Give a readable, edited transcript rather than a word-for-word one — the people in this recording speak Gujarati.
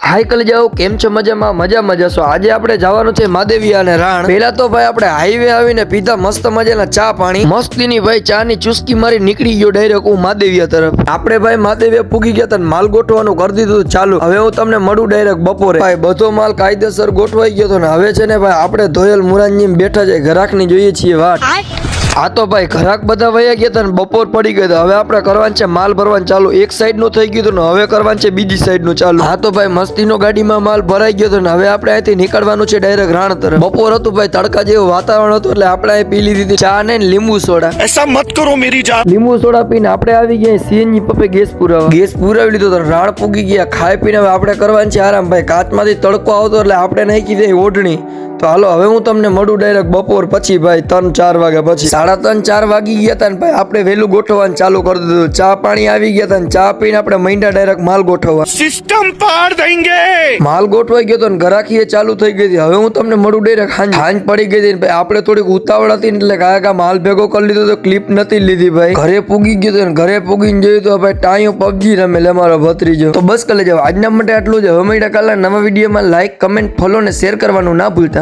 હાઈ કલ જાઓ કેમ છો મજામાં જશો। આજે આપણે જવાનું છે માદેવિયા અને રાણ। પહેલા તો ભાઈ આપણે હાઈવે આવીને પીધા મસ્ત મજાના ચા પાણી મસ્તીની ભાઈ ચા ની ચુસ્કી મારી નીકળી ગયો ડાયરેક્ટ હું માદેવિયા તરફ। આપણે ભાઈ માદેવિયા પૂગી ગયા તા માલ ગોઠવાનું કરી દીધું ચાલુ। હવે હું તમને મળું ડાયરેક્ટ બપોરે। ભાઈ બધો માલ કાયદેસર ગોઠવાઈ ગયો તો ને હવે છે ને ભાઈ આપણે ધોયલ મુરાનજી બેઠા છે ઘરાકની જોઈએ છીએ વાત। આ તો ભાઈ ઘરાક બધા વયા ગયા હતા ને બપોર પડી ગઈ હવે આપણે કરવાનું છે માલ ભરવાનું ચાલુ। એક સાઈડ નું થઈ ગયું ને હવે કરવાનું છે બીજી સાઈડ નું ચાલુ। હા તો ભાઈ મસ્તીનો ગાડીમાં માલ ભરાઈ ગયો હતો ને હવે આપણે અહીંથી નીકળવાનું છે ડાયરેક્ટ રાણ તરફ। બપોર હતું ભાઈ તડકા જેવું વાતાવરણ હતું એટલે આપણે અહીં પી લીધી ચા ને લીંબુ સોડા। ऐसा मत करो मेरी जान। લીંબુ સોડા પીને આપણે આવી ગયા સીએનજી પપ્પે ગેસ પુરાવી લીધો તો રાણ પૂગી ગયા ખાઈ પીને હવે આપણે કરવાનું છે આરામ। ભાઈ કાચમાંથી તડકો આવતો એટલે આપણે નાખી દઈએ ઓઢણી। તો હાલો હવે હું તમને મળું ડાયરેક્ટ બપોર પછી ભાઈ 3-4 વાગ્યા પછી। 3:30-4 વાગી ગયા હતા ને ભાઈ આપણે વહેલું ગોઠવવાનું ચાલુ કરી દીધું। ચા પાણી આવી ગયા હતા ને ચા પીને આપણે માંડ્યા ડાયરેક્ટ માલ ગોઠવવા। सिस्टम पार देंगे। માલ ગોઠવાઈ ગયો તો ગરાકી ચાલુ થઈ ગઈ હતી। હવે હું તમને મળું ડાયરેક્ટ હાંજ પડી ગઈ હતી ભાઈ આપણે થોડીક ઉતાવળ હતી એટલે કાયા માલ ભેગો કરી લીધો તો ક્લિપ નથી લીધી ભાઈ। ઘરે પૂગી ગયો તો ઘરે પૂગીને જોયું તો ભાઈ ટાઈઓ પબજી રમે લે મારો ભત્રીજો। તો બસ કરી લેજો આજના માટે આટલું જ। હવે મળ્યા કાલના નવા વિડીયોમાં લાઈક કમેન્ટ ફોલો ને શેર કરવાનું ના ભૂલતા।